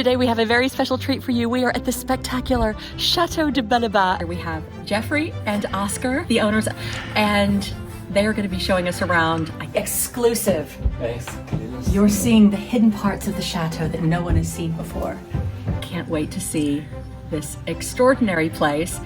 Today we have a very special treat for you. We are at the spectacular Chateau de Belebat. We have Jeffrey and Oscar, the owners, and they are going to be showing us around. Exclusive. You're seeing the hidden parts of the chateau that no one has seen before. Can't wait to see this extraordinary place.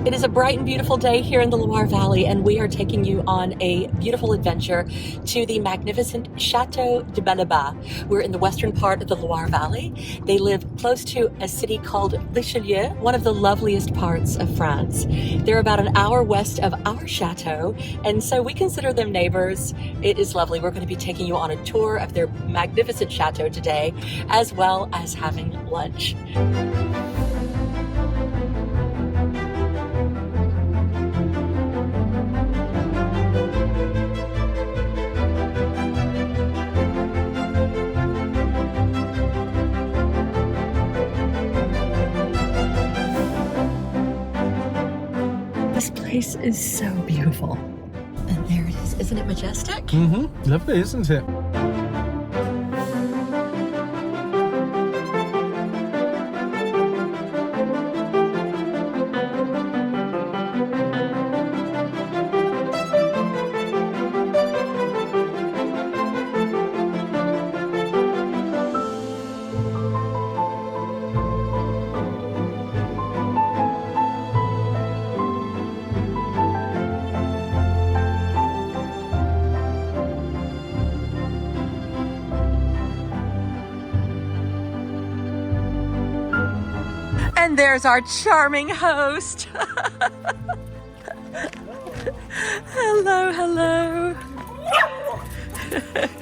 It is a bright and beautiful day here in the Loire Valley, and we are taking you on a beautiful adventure to the magnificent Chateau de Belebat. We're in the western part of the Loire Valley. They live close to a city called Richelieu, one of the loveliest parts of France. They're about an hour west of our chateau, and so we consider them neighbors. It is lovely. We're going to be taking you on a tour of their magnificent chateau today, as well as having lunch. This place is so beautiful. And there it is. Isn't it majestic? Mm-hmm. Lovely, isn't it? And there's our charming host. Hello, hello.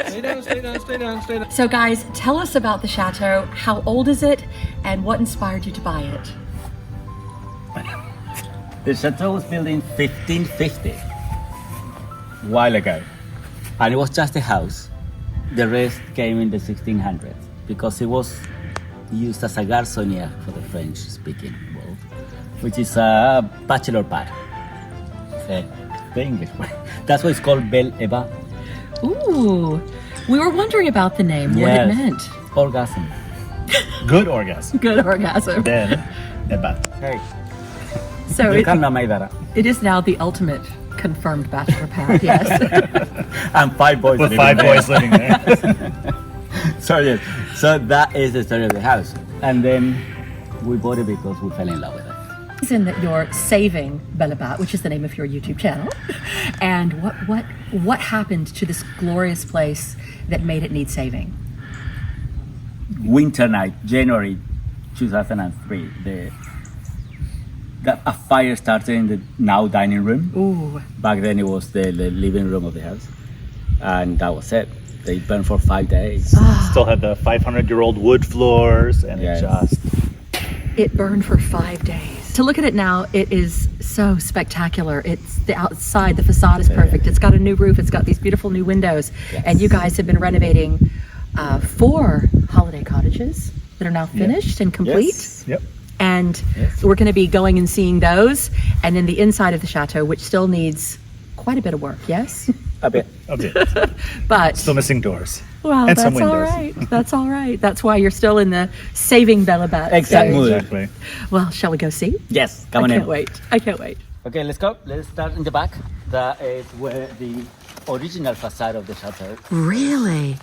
Stay down, stay down, stay down, stay down. So guys, tell us about the chateau. How old is it? And what inspired you to buy it? The chateau was built in 1550, a while ago. And it was just a house. The rest came in the 1600s because it was used as a garçonnière for the French-speaking world, which is a bachelor pad. The English way. That's why it's called Belebat. Ooh, we were wondering about the name, what it meant. Orgasm. Good orgasm. Good orgasm. Then, Ebat. Hey, So you cannot make that up. it is now the ultimate confirmed bachelor pad, yes. And 5 boys. With living 5 there. boys living there. So yes, so that is the story of the house. And then we bought it because we fell in love with it. Reason that you're saving Belebat, which is the name of your YouTube channel, and what happened to this glorious place that made it need saving? Winter night, January 2003, a fire started in the now dining room. Ooh, Back then it was the living room of the house. And that was it. They burned for 5 days. Still had the 500-year-old wood floors, and Yes. it burned for 5 days. To look at it now, it is so spectacular. It's the outside, the facade is perfect. It's got a new roof. It's got these beautiful new windows. Yes. And you guys have been renovating 4 holiday cottages that are now finished and complete. Yes. Yep. And Yes. we're going to be going and seeing those. And then the inside of the chateau, which still needs quite a bit of work, yes? A bit. A bit. But, Still missing doors. well, and some that's all windows. right. That's all right. That's why you're still in the saving Belebat Exactly. stage. Exactly. Well, shall we go see? Yes, come I on can't in. wait. I can't wait. Okay, let's go. Let's start in the back. That is where the original facade of the chateau. Really?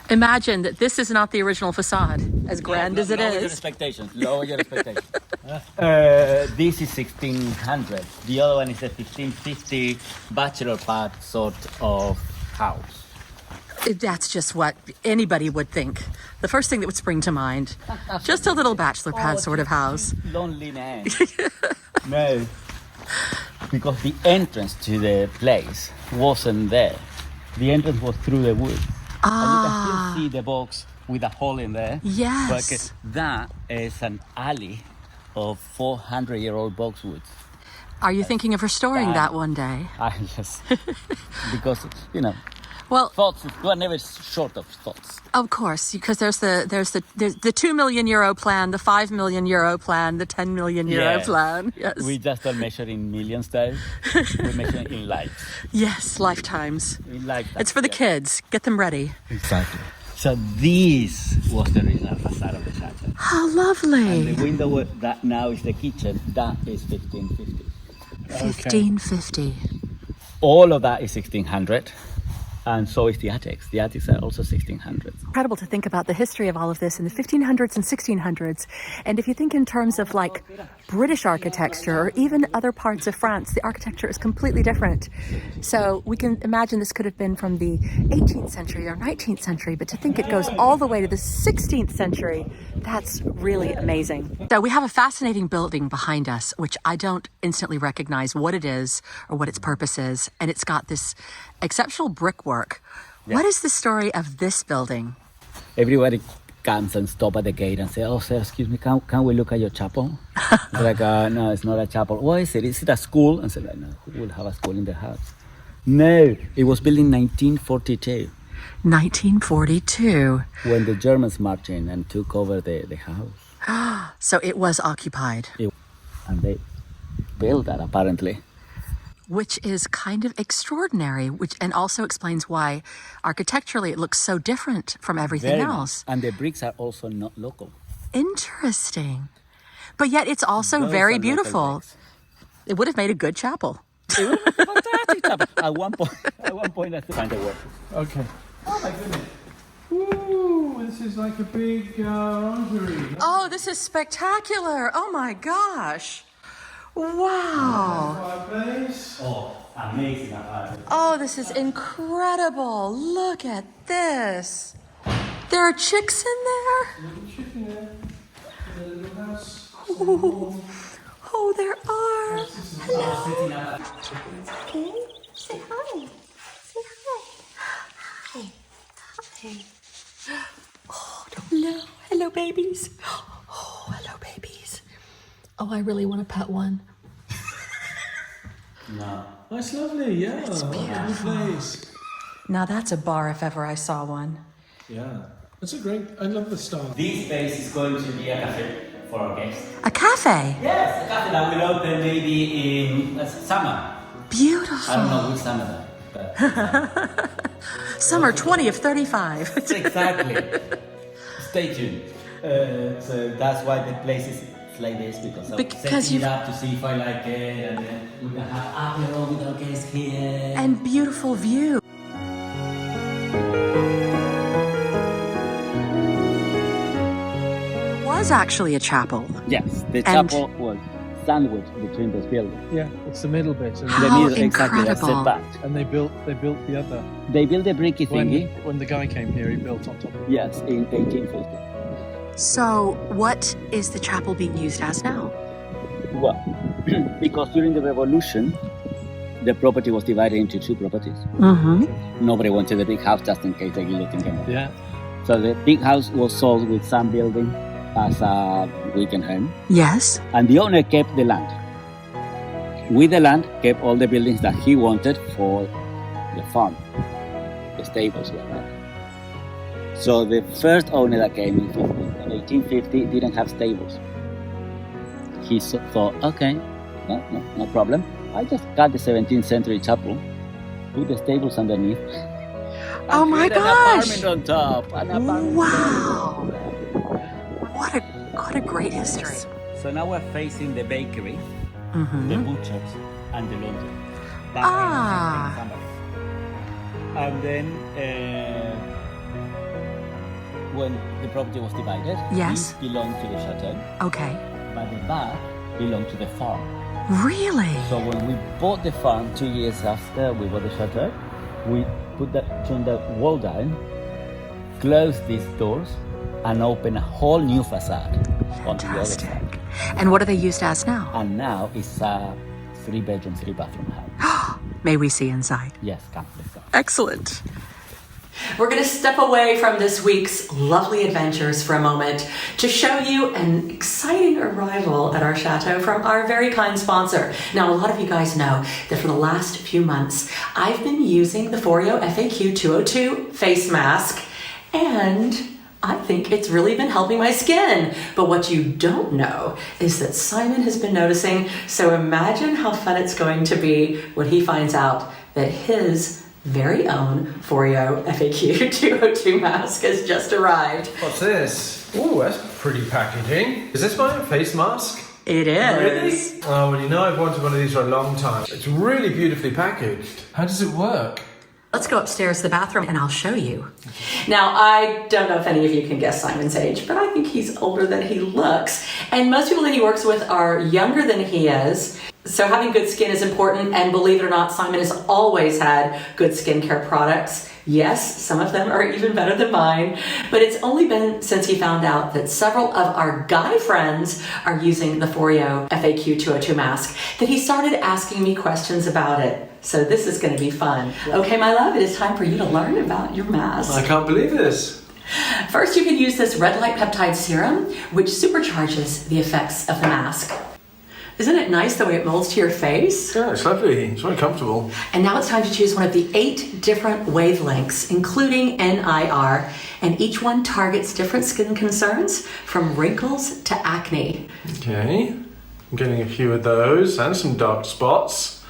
Imagine that this is not the original facade, as grand as it Lower your is. expectations. Lower your expectations. This is 1600. The other one is a 1550 bachelor pad sort of house. That's just what anybody would think. The first thing that would spring to mind. Just a little bachelor pad sort of house. Lonely man. No. Because the entrance to the place wasn't there. The entrance was through the wood. And you can still see the box with a hole in there. Yes. But that is an alley of 400-year-old boxwoods. Are you thinking of restoring that one day? Yes. Because, Well, Thoughts, we are never short of thoughts. of course, because there's the 2 million euro plan, the 5 million euro plan, the 10 million euro plan. Yes. We just don't measure in millions though. We measure in lives. Yes, lifetimes. In lifetimes. It's for the kids. Get them ready. Exactly. So this was the original facade of the chateau. How lovely. And the window that now is the kitchen, that is 1550. 1550. All of that is 1600. And so is the attics. The attics are also 1600s. Incredible to think about the history of all of this in the 1500s and 1600s. And if you think in terms of like British architecture or even other parts of France, the architecture is completely different. So we can imagine this could have been from the 18th century or 19th century, but to think it goes all the way to the 16th century, that's really amazing. So we have a fascinating building behind us, which I don't instantly recognize what it is or what its purpose is. And it's got this exceptional brickwork. What is the story of this building? Everybody comes and stop at the gate and say, "Oh, sir, excuse me, can we look at your chapel?" It's like, no, it's not a chapel. What is it? Is it a school? And say, like, no, who will have a school in the house? No, it was built in 1942. 1942. When the Germans marched in and took over the house. So it was occupied. And they built that apparently. Which is kind of extraordinary, and also explains why architecturally it looks so different from everything else. And the bricks are also not local. Interesting. But yet it's also Those very are local beautiful. bricks. It would have made a good chapel. It was a fantastic chapel. At one point I find the word. Okay. Oh my goodness. Ooh, this is like a big orangery. Oh, this is spectacular. Oh my gosh. Wow. Fireplace. Oh, amazing. Oh, this is incredible. Look at this. There are chicks in there? Little chicken there. In the little house. Oh, there are. Hello. Okay. Say hi. Say hi. Hi. Hi. Oh, hello. Hello, babies. Oh, hello, babies. Oh, I really want to pet one. No. Oh, it's lovely, yeah. It's What a beautiful. lovely place. Now that's a bar if ever I saw one. Yeah. That's a great, I love the style. This space is going to be a cafe for our guests. A cafe. Yes, a cafe that will open maybe in summer. Beautiful. I don't know which summer though. But Summer 20 of 35. exactly. Stay tuned. So that's why the place is like this, because I'm Because setting it you've- up to see if I like it, and then we can have apéro with our guests here. And beautiful view. Was actually a chapel. Yes, the And- chapel was sandwiched between those buildings. Yeah, it's the middle bit. And, How The middle, exactly, that's incredible. set back. and they built the other. They built a bricky thingy. When the guy came here, he built on top of it. Yes, in 1850. So, what is the chapel being used as now? Well, because during the revolution, the property was divided into two properties. Mm-hmm. Nobody wanted the big house just in case the guillotine came up. Yeah. So the big house was sold with some building as a weekend home, Yes. and the owner kept the land. With the land, kept all the buildings that he wanted for the farm, the stables were there. So the first owner that came in 1850 didn't have stables. He thought, okay, no problem. I just cut the 17th century chapel, put the stables underneath. Oh and my put an gosh. apartment on top. An apartment. Wow. What a great history. So now we're facing the bakery, the Mm-hmm. butchers, and the laundry. Ah. And then when the property was divided, Yes. this belonged to the chateau, Okay. but the back belonged to the farm. Really? So when we bought the farm 2 years after we bought the chateau, we turned the wall down, closed these doors, and opened a whole new facade on the other Fantastic. side. And what are they used as now? And now it's a 3-bedroom, 3-bathroom house. May we see inside? Yes, come, let's go. Excellent. We're going to step away from this week's lovely adventures for a moment to show you an exciting arrival at our chateau from our very kind sponsor. Now, a lot of you guys know that for the last few months, I've been using the Foreo FAQ 202 face mask, and I think it's really been helping my skin. But what you don't know is that Simon has been noticing, so imagine how fun it's going to be when he finds out that his very own Foreo FAQ 202 mask has just arrived. What's this? Oh, that's pretty packaging. Is this my face mask? It is. Really? Oh, well, you know I've wanted one of these for a long time. It's really beautifully packaged. How does it work? Let's go upstairs to the bathroom and I'll show you. Now, I don't know if any of you can guess Simon's age, but I think he's older than he looks. And most people that he works with are younger than he is. So having good skin is important, and believe it or not, Simon has always had good skincare products. Yes, some of them are even better than mine, but it's only been since he found out that several of our guy friends are using the Foreo FAQ 202 mask that he started asking me questions about it. So this is going to be fun. Okay, my love, it is time for you to learn about your mask. I can't believe this. First, you can use this red light peptide serum, which supercharges the effects of the mask. Isn't it nice the way it molds to your face? Yeah, it's lovely. It's very comfortable. And now it's time to choose one of the 8 different wavelengths, including NIR, and each one targets different skin concerns, from wrinkles to acne. Okay, I'm getting a few of those and some dark spots.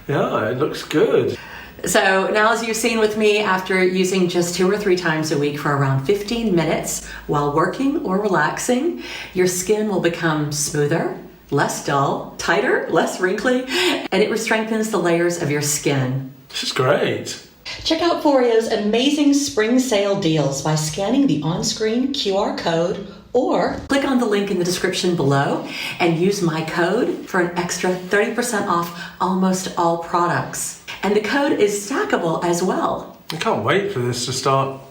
Yeah, it looks good. So now, as you've seen with me, after using just 2 or 3 times a week for around 15 minutes while working or relaxing, your skin will become smoother, less dull, tighter, less wrinkly, and it strengthens the layers of your skin. This is great. Check out Foreo's amazing spring sale deals by scanning the on-screen QR code or click on the link in the description below and use my code for an extra 30% off almost all products. And the code is stackable as well. I can't wait for this to start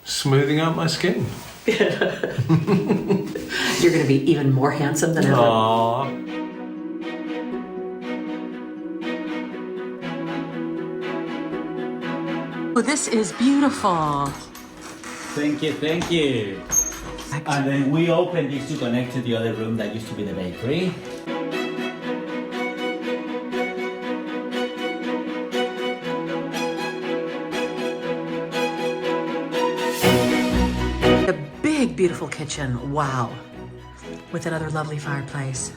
smoothing out my skin. You're going to be even more handsome than ever. Aww. Oh, this is beautiful. Thank you, thank you. And then we opened this to connect to the other room that used to be the bakery. A big, beautiful kitchen. Wow. With another lovely fireplace.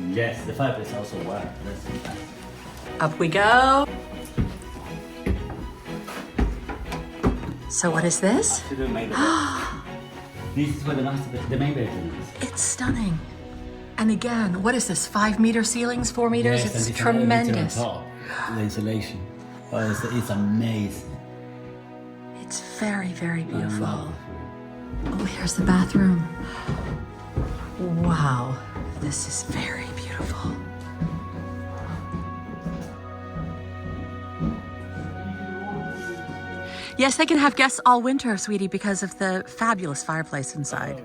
Yes, the fireplace also works. That's fantastic. Up we go. So what is this? To the main bedroom. This is where the main bedroom is. It's stunning. And again, what is this? 5 meter ceilings, 4 meters? Yes, it's and tremendous. On top, the insulation. Oh, it's amazing. It's very, very I beautiful. love it. Oh, here's the bathroom. Wow, this is very beautiful. Yes, they can have guests all winter, sweetie, because of the fabulous fireplace inside.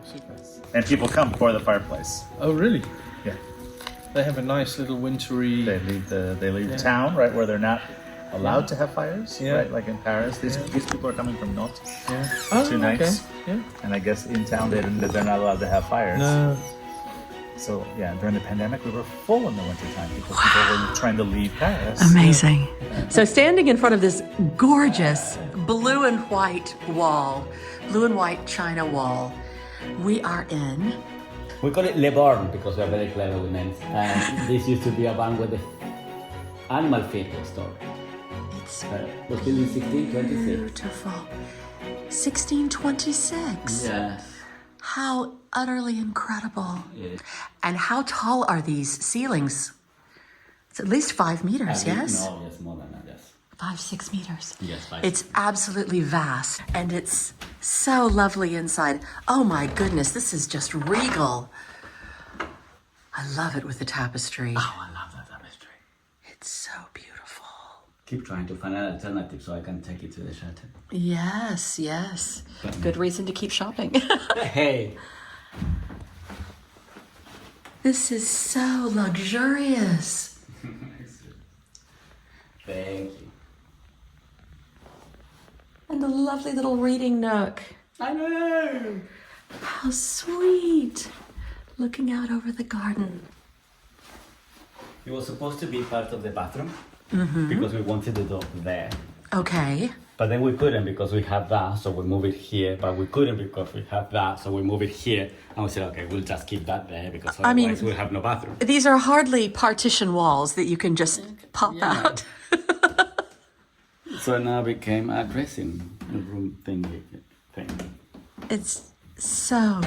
And people come for the fireplace. Oh, really? Yeah. They have a nice little wintry... They leave town, right, where they're not allowed to have fires, Yeah. right, like in Paris. These people are coming from Nantes. Yeah. Oh, 2 nights. Okay. Yeah. And I guess in town they're not allowed to have fires. No. So yeah, during the pandemic we were full in the wintertime because people were trying to leave Paris. Amazing. So standing in front of this gorgeous blue and white wall, blue and white china wall, we are in... We call it Le Barn because we are very clever with names. And this used to be a barn where the animal feed was stored. It's Was built in 1626. beautiful. 1626. Yes. How utterly incredible. Yes. And how tall are these ceilings? It's at least 5 meters, yes? No, yes, more than that, yes. 5-6 meters. Yes, 5. It's absolutely vast, and it's so lovely inside. Oh my goodness, this is just regal. I love it with the tapestry. Oh, I love that tapestry. It's so beautiful. Keep trying to find an alternative so I can take it to the chateau. Yes, yes. Good reason to keep shopping. Hey. This is so luxurious. Thank you. And a lovely little reading nook. I know. How sweet. Looking out over the garden. It was supposed to be part of the bathroom because we wanted the dog there. Okay. But then we couldn't because we have that, so we move it here. But we couldn't because we have that, so we move it here. And we said, okay, we'll just keep that there because otherwise we'll have no bathroom. These are hardly partition walls that you can just pop out. So now became a dressing room thing. It's so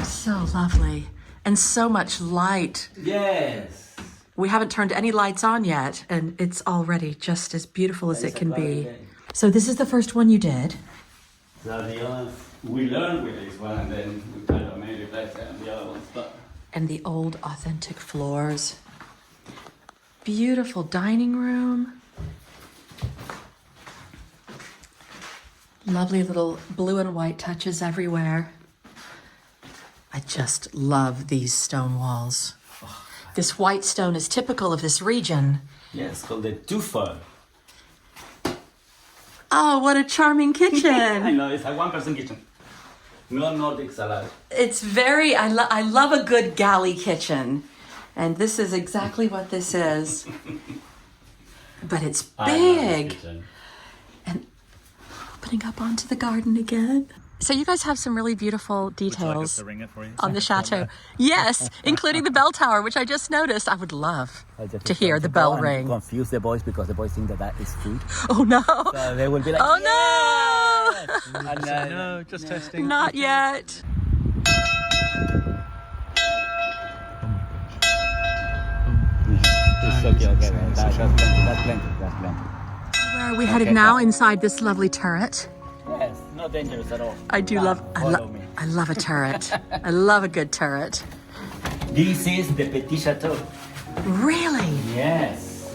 lovely. And so much light. Yes. We haven't turned any lights on yet, and it's already just as beautiful as it can be. So this is the first one you did. So the others, we learned with this one, and then we kind of made it better, and the other ones better. And the old authentic floors. Beautiful dining room. Lovely little blue and white touches everywhere. I just love these stone walls. This white stone is typical of this region. Yes, it's called the tufa. Oh, what a charming kitchen. I know, it's a one-person kitchen. No Nordic salad. It's very, I love a good galley kitchen. And this is exactly what this is. But it's big. And opening up onto the garden again. So you guys have some really beautiful details on the chateau. Yes, including the bell tower, which I just noticed. I would love to hear the bell ring. Confuse the boys because the boys think that is food. Oh no! So they will be like, oh no! And, No, just testing. Not yet. It's okay. That's plenty. Where are we headed now? Inside this lovely turret. Yes, not dangerous at all. I do love. I love a turret. I love a good turret. This is the Petit Chateau. Really? Yes.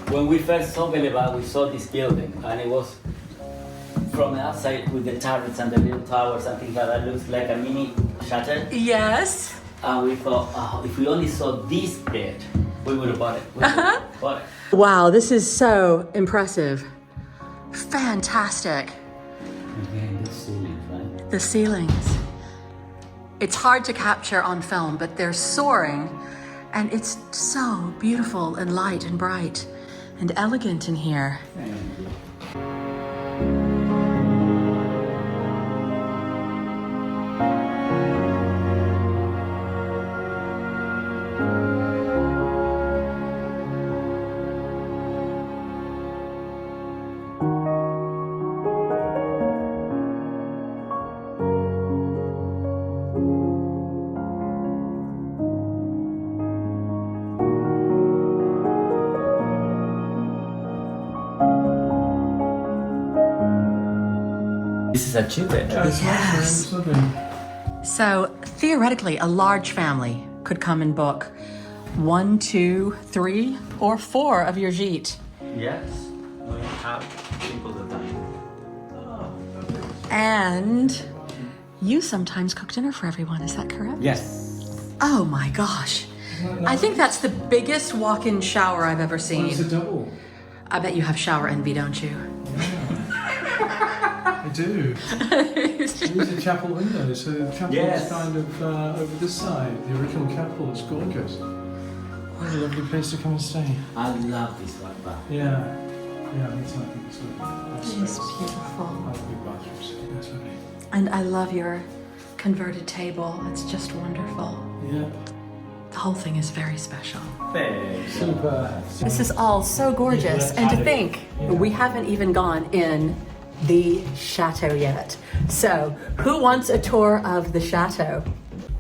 When we first saw Belebat, we saw this building, and it was from the outside with the turrets and the little towers and things like that. Looks like a mini chateau. Yes. And we thought, oh, if we only saw this bit, we would have bought it. Wow, this is so impressive. Fantastic. Again, the ceilings, right? The ceilings. It's hard to capture on film, but they're soaring, and it's so beautiful and light and bright and elegant in here. This is a two-bedroom. Yes. So theoretically, a large family could come and book 1, 2, 3, or 4 of your gîtes. Yes. We have people that time. And you sometimes cook dinner for everyone, is that correct? Yes. Oh my gosh. I think that's the biggest walk-in shower I've ever seen. It's a double. I bet you have shower envy, don't you? I do. There's a chapel window, so the chapel Yes. is kind of over this side. The original chapel is gorgeous. What a lovely place to come and stay. I love this one, but Yeah. Yeah, it's like it's lovely. It's beautiful. I love big bathrooms. That's lovely. And I love your converted table. It's just wonderful. Yeah. The whole thing is very special. Super. This is all so gorgeous. And to think, we haven't even gone in the chateau yet. So, who wants a tour of the chateau?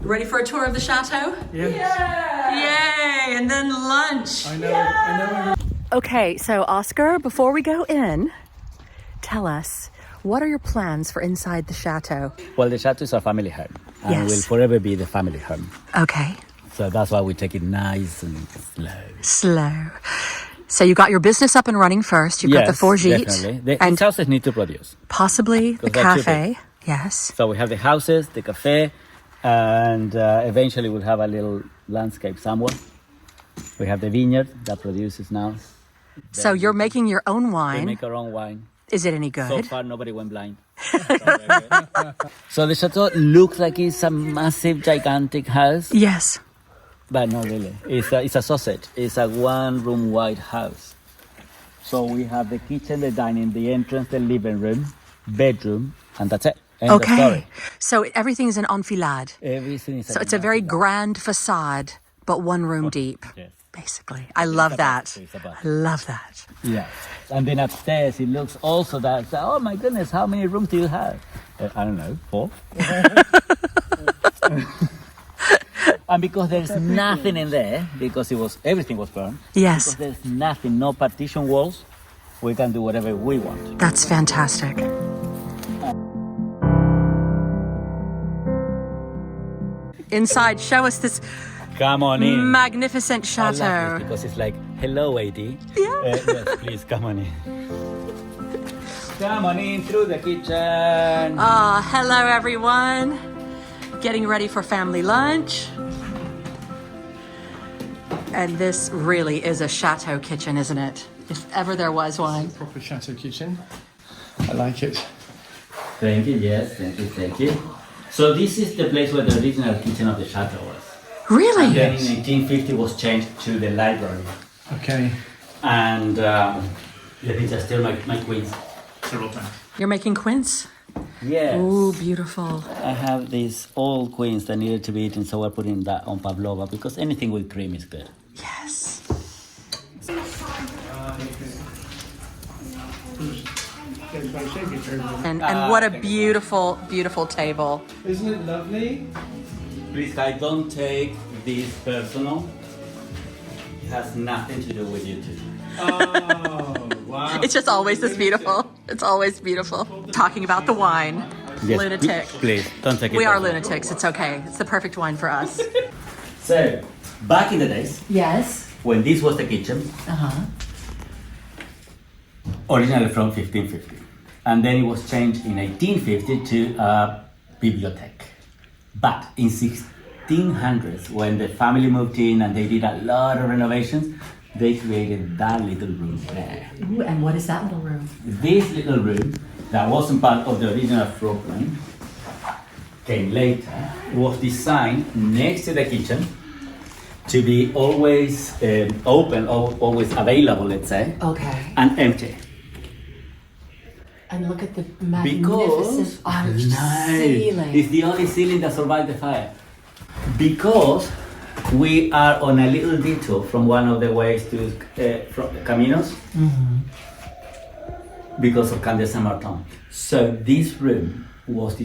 Ready for a tour of the chateau? Yeah. Yay! And then lunch. I know. Okay, so Oscar, before we go in, tell us, what are your plans for inside the chateau? well, the chateau is our family home, and Yes. will forever be the family home. Okay, So that's why we take it nice and slow. slow. So you got your business up and running first. You've got the 4 gîtes. Definitely. And The houses need to produce. possibly the Because they're too cafe. Yes. So we have the houses, the cafe, and eventually we'll have a little landscape somewhere. We have the vineyard that produces now. So you're making your own We wine. make our own wine. Is it any So good? far, nobody went blind. So the chateau looks like it's a massive, gigantic house, Yes. but not really. It's a sausage. It's a one-room wide house. So we have the kitchen, the dining, the entrance, the living room, bedroom, and that's it. End of Okay. story. So everything's an enfilade. Everything is. So it's a very grand facade, but one room deep, Yes. basically. I love that. It's about- I love that. Yeah. And then upstairs, it looks also that. Oh my goodness, how many rooms do you have? I don't know, 4. And because there's nothing in there, because everything was burned. Yes. Because there's nothing, no partition walls, we can do whatever we want. That's fantastic. Inside, show us this Come on in. magnificent I love chateau. this because it's like, hello, AD. Yeah. Yes, please, come on in. Come on in through the kitchen. Hello everyone. Getting ready for family lunch. And this really is a chateau kitchen, isn't it? If ever there was one. Proper chateau kitchen. I like it. Thank you, yes, thank you. So this is the place where the original kitchen of the chateau was. Really? And then in 1850 was changed to the library. Okay. And let me just tell my queens. Several times. You're making quince? Yes. Ooh, beautiful. I have these old queens that needed to be eaten, so we're putting that on pavlova because anything with cream is good. Yes. And what a beautiful, beautiful table. Isn't it lovely? Please, guys, don't take this personal. It has nothing to do with you two. Oh, wow. It's just always this beautiful. It's always beautiful. Talking about the wine. Yes, Lunatic. Please, don't take it We are personal. lunatics. It's okay. It's the perfect wine for us. So, back in the days, Yes. when this was the kitchen, originally from 1550, and then it was changed in 1850 to a bibliothèque. But in 1600s, when the family moved in and they did a lot of renovations, they created that little room there. Ooh, and what is that little room? This little room, that wasn't part of the original floor plan, came later, was designed next to the kitchen to be always open, or always available, let's say, Okay. and empty. And look at the Because arched it's the only ceiling that survived the fire. Because we are on a little detour from one of the ways to from Caminos, because of Can de Saint Martin. So this room was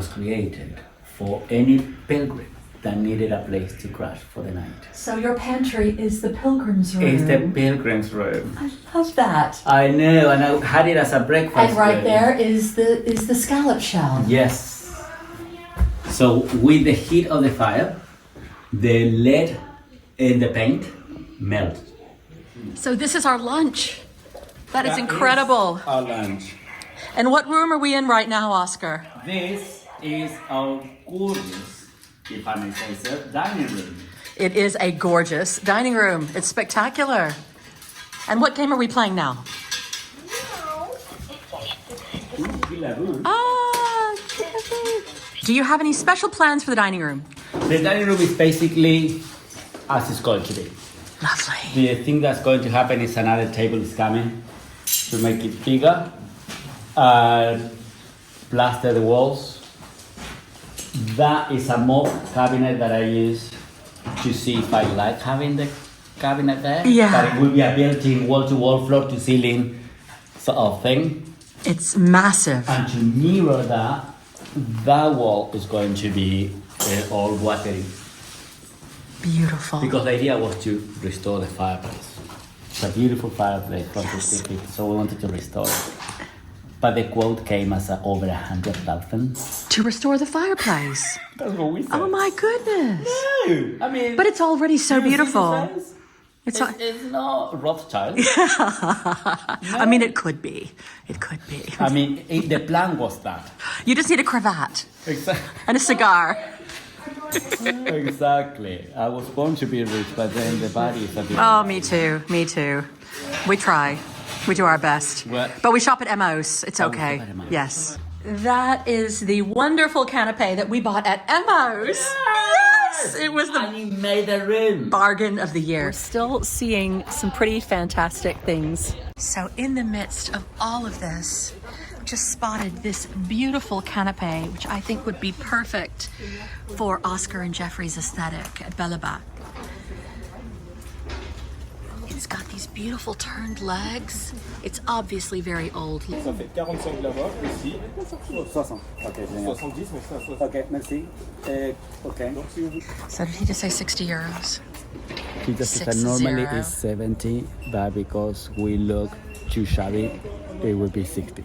created for any pilgrim that needed a place to crash for the night. So your pantry is the pilgrim's room. It's the pilgrim's room. I love that. I know, and I had it as a breakfast And right room. there is the scallop shell. Yes. So with the heat of the fire, the lead in the paint melt. So this is our lunch. That is incredible. Our lunch. And what room are we in right now, Oscar? This is our gorgeous, if I may say so, dining room. It is a gorgeous dining room. It's spectacular. And what game are we playing now? Do you have any special plans for the dining room? The dining room is basically as it's going to be. Lovely. The thing that's going to happen is another table is coming to make it bigger. Plaster the walls. That is a mop cabinet that I use to see if I like having the cabinet there. Yeah. But it will be a built-in wall-to-wall, floor-to-ceiling sort of thing. It's massive. And to mirror that, that wall is going to be all watery. Beautiful. Because the idea was to restore the fireplace. It's a beautiful fireplace from 1550, so we wanted to restore it. But the quote came as over 100,000. To restore the fireplace. That's what we said. Oh my goodness. No, I mean, But it's already so you see the beautiful. size? It's not Rothschild. I mean, it could be. It could be. I mean, the plan was that. You just need a cravat Exactly. and a cigar. Exactly. I was born to be rich, but then the body is a bit. Oh, me too. Me too. We try. We do our best. What? But we shop at Emos. It's Oh, we okay. shop at Emos. Yes. That is the wonderful canapé that we bought at Emma's. Yes! It was the And he made a room. bargain of the year. We're still seeing some pretty fantastic things. So in the midst of all of this, just spotted this beautiful canapé, which I think would be perfect for Oscar and Jeffrey's aesthetic at Belebat. It's got these beautiful turned legs. It's obviously very old. Ça fait 45 là-bas, ici. 60. Okay, 70, mais ça, 60. okay, merci. Okay. So did he just say 60 euros? He just said 60. normally it's 70, but because we look too shabby, it would be 60.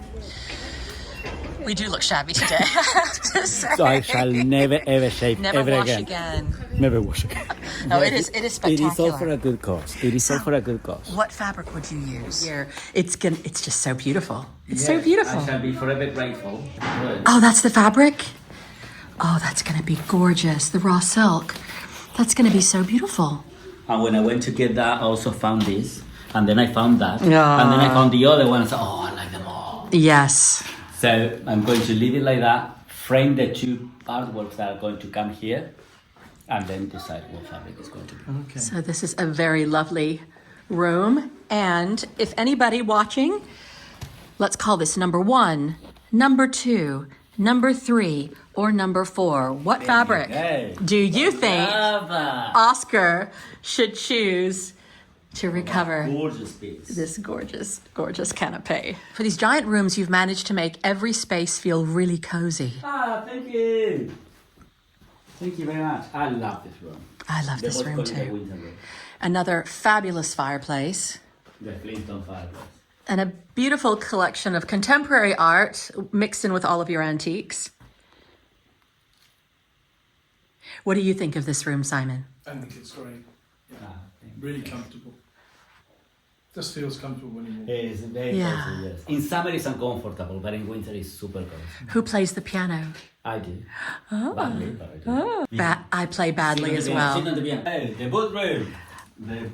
We do look shabby today, I have to say. So I shall never ever shave Never ever wash again. again. Never wash again. No, it is spectacular. It is all for a good cause. It is all for a good cause. What fabric would you use? Here, it's just so beautiful. It's so beautiful. I shall be forever grateful. Oh, that's the fabric? Oh, that's gonna be gorgeous. The raw silk. That's gonna be so beautiful. And when I went to get that, I also found this. And then I found that. Yeah. And then I found the other one. I said, oh, I like them all. Yes. So I'm going to leave it like that, frame the two artworks that are going to come here, and then decide what fabric is going to be. Okay. So this is a very lovely room. And if anybody watching, let's call this number 1, number 2, number 3, or number 4. What fabric go. do you think Lava. Oscar should choose to recover Gorgeous piece. this gorgeous, gorgeous canapé? For these giant rooms, you've managed to make every space feel really cozy. Ah, thank you. Thank you very much. I love this room. I love this They both room call it the too. winter room. Another fabulous fireplace The Flintstone fireplace. and a beautiful collection of contemporary art mixed in with all of your antiques. What do you think of this room, Simon? I think it's great. Ah, thank you. Really comfortable. Just feels comfortable when you walk. It is very Yeah. cozy, yes. In summer it's uncomfortable, but in winter it's super cozy. Who plays the piano? I do. Badly, but I do. I play badly as well. Hey, the boot room. The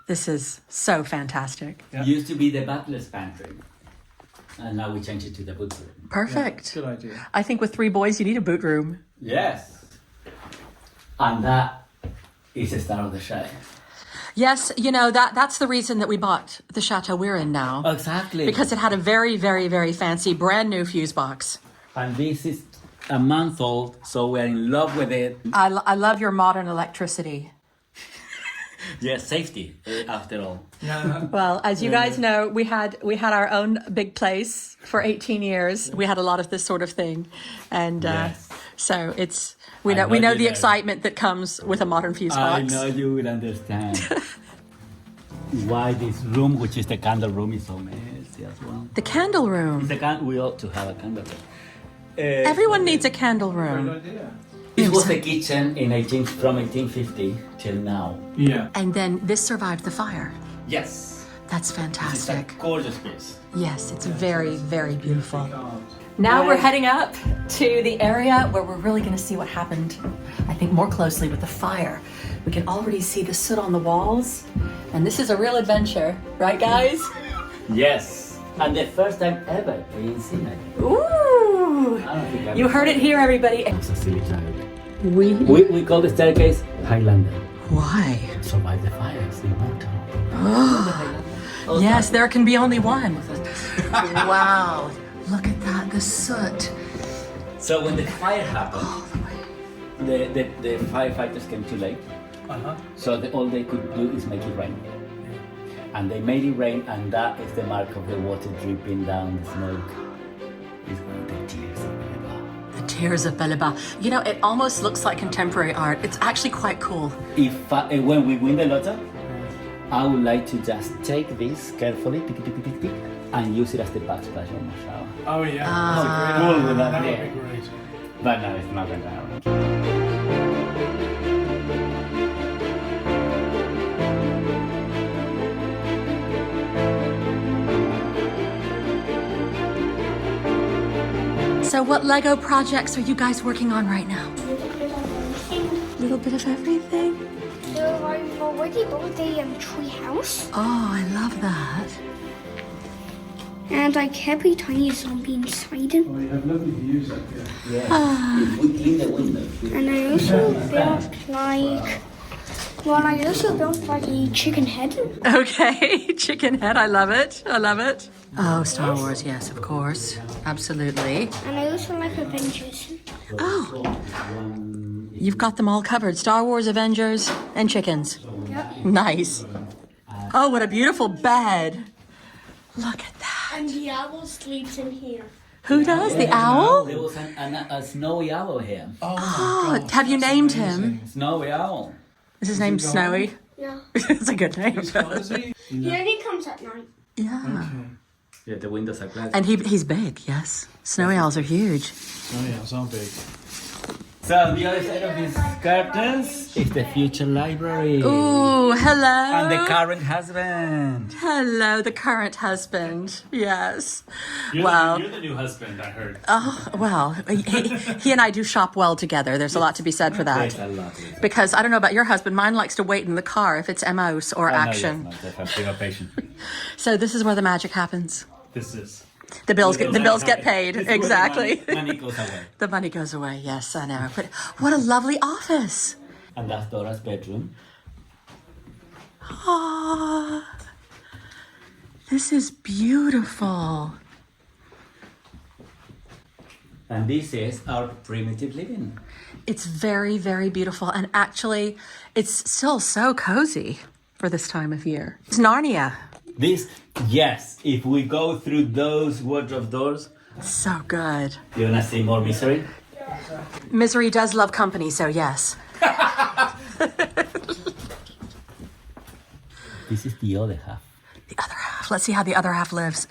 This is so fantastic. Yeah. used to be the butler's pantry, and now we changed it to the boot room. Perfect. Good idea. I think with 3 boys, you need a boot room. Yes. And that is the start of the show. Yes, you know, that's the reason that we bought the chateau we're in now. Exactly. Because it had a very, very, very fancy brand new fuse box. And this is a month old, so we're in love with it. I love your modern electricity. Yes, safety, after all. Yeah. Well, as you guys know, we had our own big place for 18 years. We had a lot of this sort of thing, and Yes. so it's I know we know you the know. excitement that comes with a modern fuse I box. know you will understand why this room, which is the candle room, is so messy as well. The candle room. We ought to have a candle room. Everyone needs a candle Good room. idea. It was the kitchen from 1850 till now. Yeah. And then this survived the fire. Yes. That's It's a fantastic. gorgeous piece. Yes, it's very, very beautiful. Now we're heading up to the area where we're really going to see what happened, I think, more closely with the fire. We can already see the soot on the walls, and this is a real adventure, right, guys? Yes. And the first time ever in Sydney. Ooh! I don't think I've You heard it here, everybody. It's a silly child. We We call the staircase Highlander. why? Survive the fire, it's immortal. Yes, there can be only one. Wow! Look at that, the soot. So when the fire happened, the firefighters came too late. Uh-huh. So all they could do is make it rain. And they made it rain, and that is the mark of the water dripping down the smoke. It's one of the tears of Belebat. The tears of Belebat. You know, it almost looks like contemporary art. It's actually quite cool. When we win the lotto, I would like to just take this carefully, tick, tick, tick, tick, and use it as the backsplash on my shower. Oh yeah. How That's cool a great would that That be? would be great. But no, it's not going to happen. So what Lego projects are you guys working on right now? A little bit of everything. So I've already built a tree house. Oh, I love that. And like every tiny zombie inside him. Oh, you have lovely views up here. If we clean the windows. And I also built like, well, I also built like a chicken head. Okay, chicken head. I love it. I love it. Oh, Star Wars. Yes, of course. Absolutely. And I also like Avengers. Oh, you've got them all covered. Star Wars, Avengers, and chickens. Yep. Nice. Oh, what a beautiful bed. Look at that. And the owl sleeps in here. Who does? The owl? There was a snowy owl here. Oh, have you named him? Snowy owl. Is his name Snowy? Yeah. It's a good name. Is he? He only comes at night. Yeah. Yeah, the windows are glass. And he's big, yes. Snowy owls are huge. Oh yeah, it's all big. So the other side of these curtains is the future library. Ooh, hello. And the current husband. Hello, the current husband. Yes. You're, Wow. you're the new husband, I heard. Oh, well, he and I do shop well together. There's a lot to be said for There's that. a lot of it. Because I don't know about your husband, mine likes to wait in the car if it's emos or action. No, yes, no, have been patient. So this is where the magic happens. This is. The bills get paid. This is where Exactly. Money goes away. The money goes away. Yes, I know. But what a lovely office. And that's Dora's bedroom. Ah, this is beautiful. And this is our primitive living. It's very, very beautiful. And actually, it's still so cozy for this time of year. It's Narnia. This, yes, if we go through those wardrobe doors, So good. you're gonna see more misery. Misery does love company, so yes. This is the other half. The other half. Let's see how the other half lives.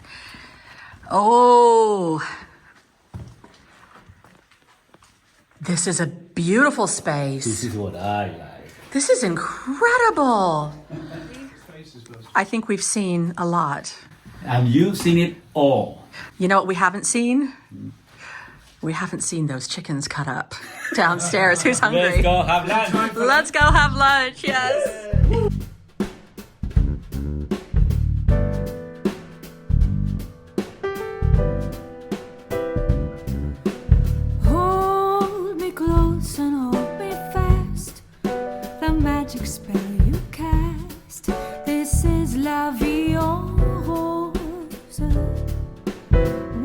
Oh. This is a beautiful This space. is what I like. This is incredible. I think we've seen a lot. And you've seen it all. You know what we haven't seen? We haven't seen those chickens cut up downstairs. Who's Let's hungry? go have lunch. Let's go have lunch, yes. Hold me close and hold me fast. The magic spell you cast. This is la vie en rose.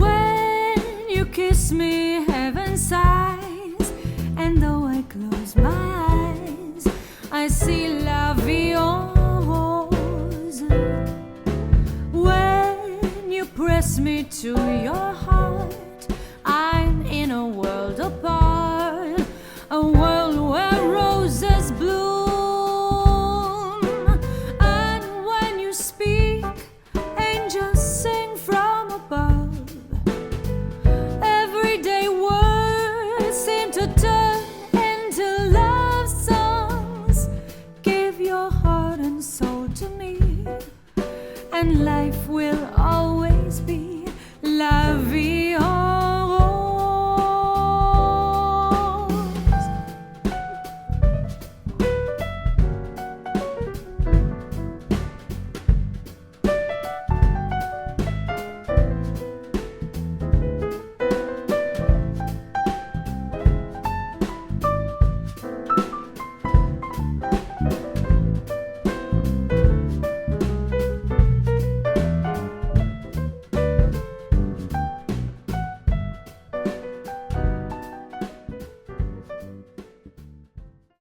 When you kiss me, heaven sighs. And though I close my eyes, I see la vie en rose. When you press me to your heart, I'm in a world apart, a world where roses bloom. And when you speak, angels sing from above. Everyday words seem to turn into love songs. Give your heart and soul to me, and life will